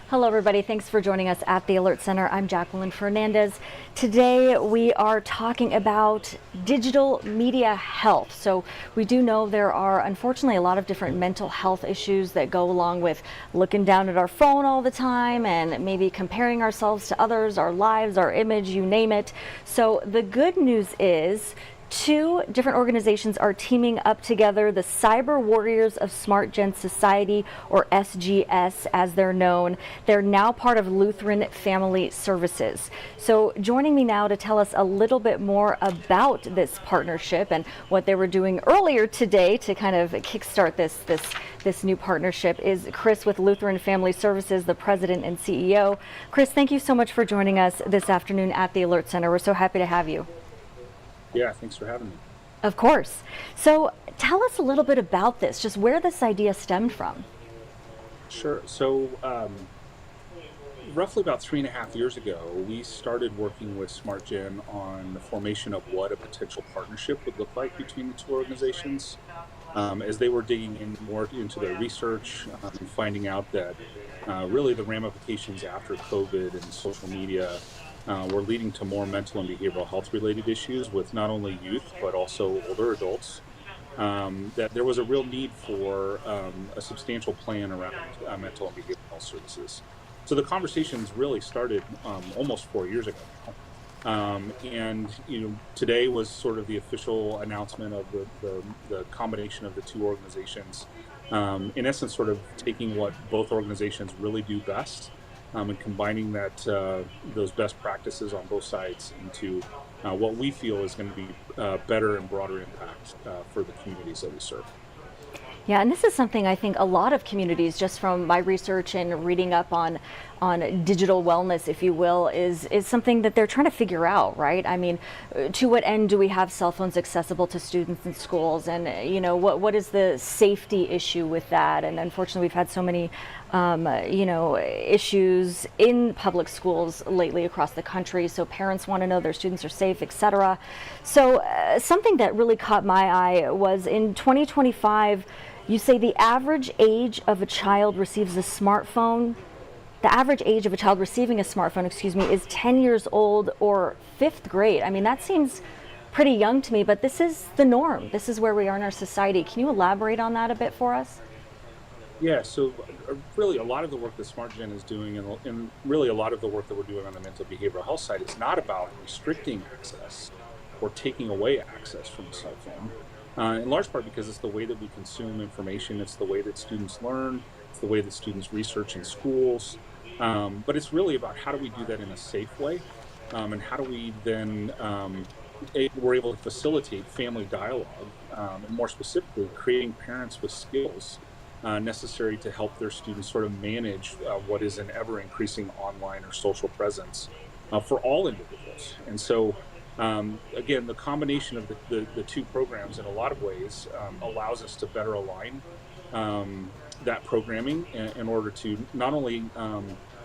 Hello, everybody. Thanks for joining us at the Alert Center. I'm Jacqueline Fernandez. Today, we are talking about digital media health. So we do know there are, unfortunately, a lot of different mental health issues that go along with looking down at our phone all the time and maybe comparing ourselves to others, our lives, our image, you name it. So the good news is two different organizations are teaming up together, the Cyber Warriors of Smart Gen Society, or SGS as they're known. They're now part of Lutheran Family Services. So joining me now to tell us a little bit more about this partnership and what they were doing earlier today to kind of kickstart this new partnership is Chris with Lutheran Family Services, the president and CEO. Chris, thank you so much for joining us this afternoon at the Alert Center. We're so happy to have you. Yeah, thanks for having me. Of course. So tell us a little bit about this, just where this idea stemmed from. Sure. So roughly about 3.5 years ago, we started working with SmartGen on the formation of what a potential partnership would look like between the two organizations. As they were digging in more into their research and finding out that really the ramifications after COVID and social media were leading to more mental and behavioral health related issues with not only youth but also older adults, that there was a real need for a substantial plan around mental and behavioral health services. So the conversations really started almost 4 years ago now. And today was sort of the official announcement of the combination of the two organizations, in essence sort of taking what both organizations really do best, and combining those best practices on both sides into what we feel is going to be better and broader impact for the communities that we serve. Yeah, and this is something I think a lot of communities, just from my research and reading up on digital wellness, if you will, is something that they're trying to figure out, right? I mean, to what end do we have cell phones accessible to students in schools? And, what is the safety issue with that? And unfortunately, we've had so many, issues in public schools lately across the country. So parents want to know their students are safe, et cetera. So something that really caught my eye was in 2025, you say the average age of a child receives a smartphone. The average age of a child receiving a smartphone, is 10 years old or 5th grade. I mean, that seems pretty young to me, but this is the norm. This is where we are in our society. Can you elaborate on that a bit for us? Yeah, so really a lot of the work that SmartGen is doing and really a lot of the work that we're doing on the mental behavioral health side is not about restricting access or taking away access from a cell phone. In large part because it's the way that we consume information, it's the way that students learn, it's the way that students research in schools, but it's really about how do we do that in a safe way, and how do we then, we're able to facilitate family dialogue, and more specifically, creating parents with skills necessary to help their students sort of manage what is an ever-increasing online or social presence for all individuals. And so, again, the combination of the two programs in a lot of ways allows us to better align that programming in order to not only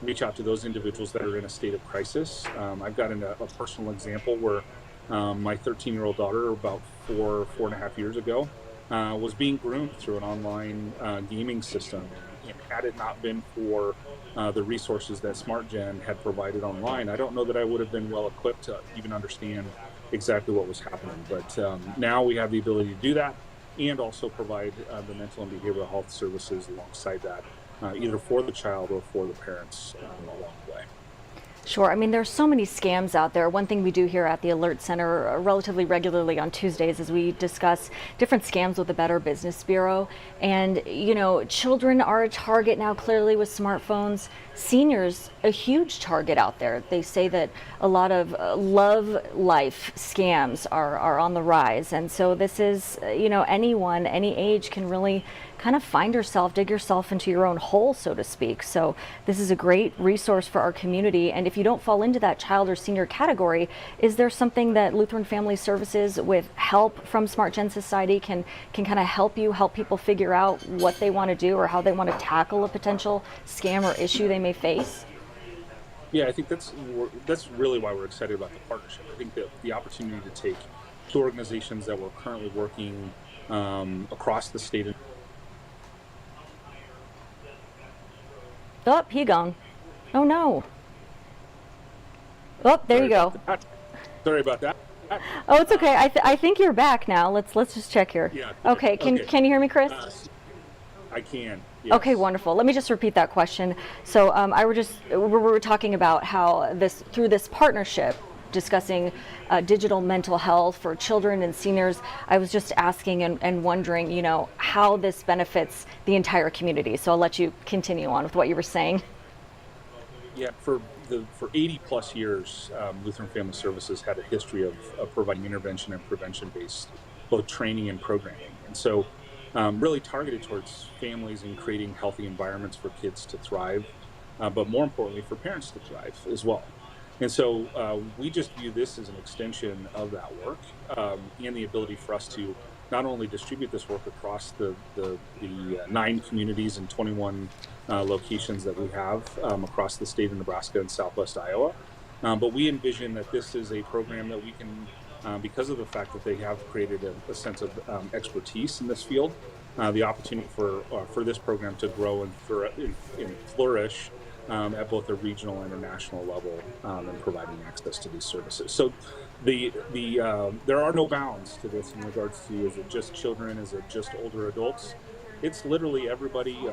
reach out to those individuals that are in a state of crisis. I've got a personal example where my 13-year-old daughter, about 4.5 years ago, was being groomed through an online gaming system. And had it not been for the resources that SmartGen had provided online, I don't know that I would have been well equipped to even understand exactly what was happening. But now we have the ability to do that and also provide the mental and behavioral health services alongside that, either for the child or for the parents along the way. Sure. I mean, there's so many scams out there. One thing we do here at the Alert Center relatively regularly on Tuesdays is we discuss different scams with the Better Business Bureau. And, children are a target now, clearly, with smartphones. Seniors, a huge target out there. They say that a lot of love life scams are on the rise. And so this is, anyone, any age can really kind of dig yourself into your own hole, so to speak. So this is a great resource for our community. And if you don't fall into that child or senior category, is there something that Lutheran Family Services, with help from Smart Gen Society, can kind of help people figure out what they want to do or how they want to tackle a potential scam or issue they may face? Yeah, I think that's really why we're excited about the partnership. I think that the opportunity to take two organizations that we're currently working across the state. Oh, he gone. Oh no. Oh, there you go. Sorry about that. Oh, it's okay. I think you're back now. Let's just check here. Yeah. Okay. Okay. Can you hear me, Chris? I can. Okay, Yes. wonderful. Let me just repeat that question. So we were talking about how through this partnership, discussing digital mental health for children and seniors. I was just asking and wondering, how this benefits the entire community. So I'll let you continue on with what you were saying. Yeah, for 80 plus years, Lutheran Family Services had a history of providing intervention and prevention based both training and programming. And so really targeted towards families and creating healthy environments for kids to thrive, but more importantly for parents to thrive as well. And so we just view this as an extension of that work, and the ability for us to not only distribute this work across the 9 communities and 21 locations that we have across the state of Nebraska and Southwest Iowa, but we envision that this is a program that we can, because of the fact that they have created a sense of expertise in this field, the opportunity for this program to grow and flourish at both a regional and a national level, and providing access to these services. So there are no bounds to this in regards to, is it just children, is it just older adults? It's literally everybody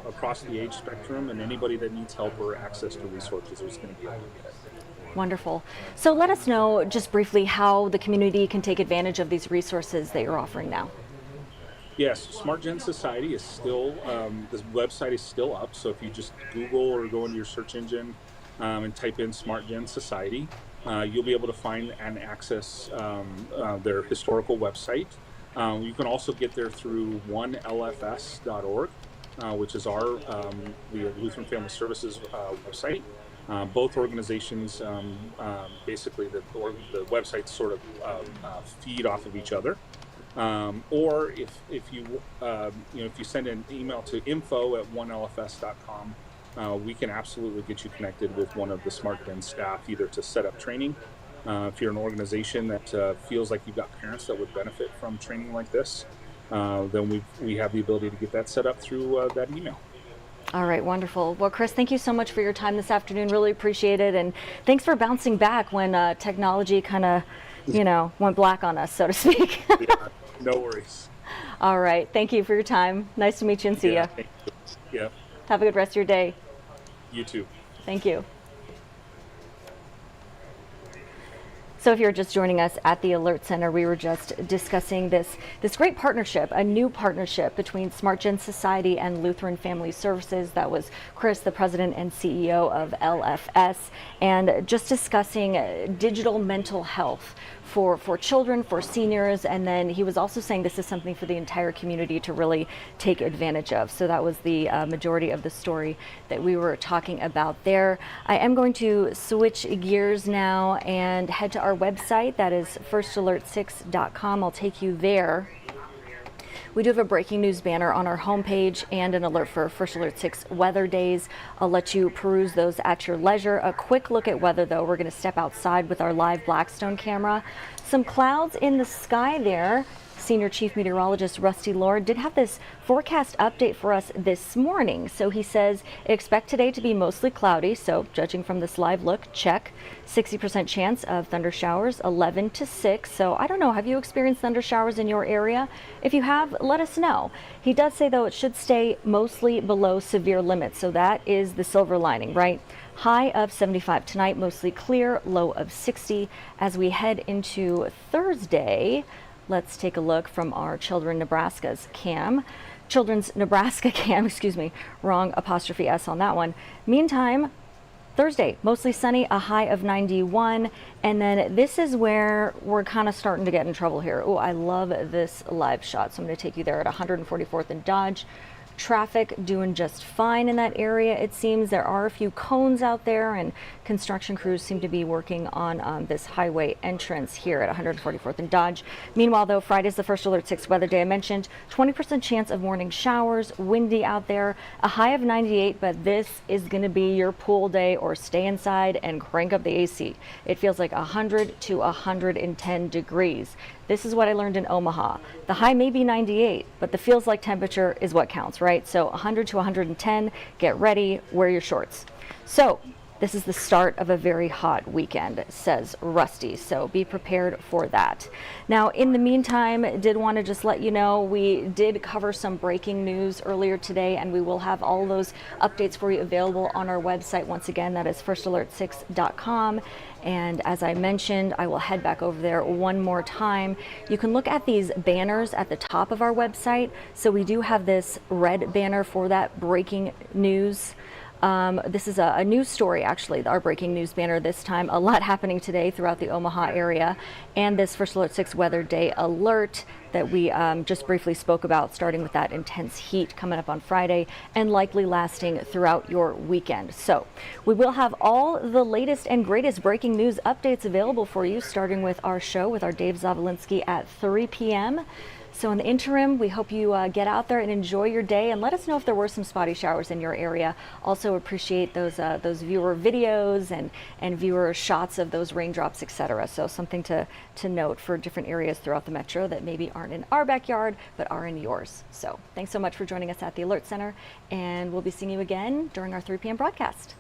across the age spectrum, and anybody that needs help or access to resources is going to be able to get it. Wonderful. So let us know just briefly how the community can take advantage of these resources that you're offering now. Yes, SmartGen Society is still, this website is still up. So if you just Google or go into your search engine and type in SmartGen Society, you'll be able to find and access their historical website. You can also get there through onelfs.org, which is the Lutheran Family Services website. Both organizations, basically the websites sort of feed off of each other. Or if you send an email to info@onelfs.com, we can absolutely get you connected with one of the SmartGen staff, either to set up training. If you're an organization that feels like you've got parents that would benefit from training like this, then we have the ability to get that set up through that email. All right, wonderful. Well, Chris, thank you so much for your time this afternoon. Really appreciate it. And thanks for bouncing back when technology kind of, went black on us, so to speak. Yeah, no worries. All right. Thank you for your time. Nice to meet you and see you. Thank you. Yeah. Have a good rest of your day. You too. Thank you. So if you're just joining us at the Alert Center, we were just discussing this great partnership, a new partnership between SmartGen Society and Lutheran Family Services. That was Chris, the president and CEO of LFS, and just discussing digital mental health for children, for seniors, and then he was also saying this is something for the entire community to really take advantage of. So that was the majority of the story that we were talking about there. I am going to switch gears now and head to our website. That is firstalert6.com. I'll take you there. We do have a breaking news banner on our homepage and an alert for First Alert 6 weather days. I'll let you peruse those at your leisure. A quick look at weather, though. We're going to step outside with our live Blackstone camera. Some clouds in the sky there. Senior Chief Meteorologist Rusty Lord did have this forecast update for us this morning. So he says, expect today to be mostly cloudy. So judging from this live look, check. 60% chance of thunder showers, 11 to 6. So I don't know, have you experienced thunder showers in your area? If you have, let us know. He does say, though, it should stay mostly below severe limits. So that is the silver lining, right? High of 75 tonight, mostly clear, low of 60. As we head into Thursday, let's take a look from our Children's Nebraska cam, excuse me, wrong apostrophe S on that one. Meantime, Thursday, mostly sunny, a high of 91. And then this is where we're kind of starting to get in trouble here. Oh, I love this live shot. So I'm going to take you there at 144th and Dodge. Traffic doing just fine in that area. It seems there are a few cones out there and construction crews seem to be working on this highway entrance here at 144th and Dodge. Meanwhile, though, Friday's the first Alert 6 weather day. I mentioned 20% chance of morning showers, windy out there, a high of 98, but this is going to be your pool day or stay inside and crank up the AC. It feels like 100 to 110 degrees. This is what I learned in Omaha. The high may be 98, but the feels like temperature is what counts, right? So 100 to 110, get ready, wear your shorts. So this is the start of a very hot weekend, says Rusty, so be prepared for that. Now, in the meantime, did want to just let you know we did cover some breaking news earlier today, and we will have all those updates for you available on our website. Once again, that is firstalert6.com. And as I mentioned, I will head back over there one more time. You can look at these banners at the top of our website. So we do have this red banner for that breaking news. This is a news story, actually, our breaking news banner this time. A lot happening today throughout the Omaha area. And this First Alert 6 weather day alert that we just briefly spoke about, starting with that intense heat coming up on Friday and likely lasting throughout your weekend. So we will have all the latest and greatest breaking news updates available for you, starting with our show with our Dave Zavolinsky at 3 p.m. So in the interim, we hope you get out there and enjoy your day, and let us know if there were some spotty showers in your area. Also appreciate those viewer videos and viewer shots of those raindrops, etc. So something to note for different areas throughout the metro that maybe aren't in our backyard, but are in yours. So thanks so much for joining us at the Alert Center, and we'll be seeing you again during our 3 p.m. broadcast.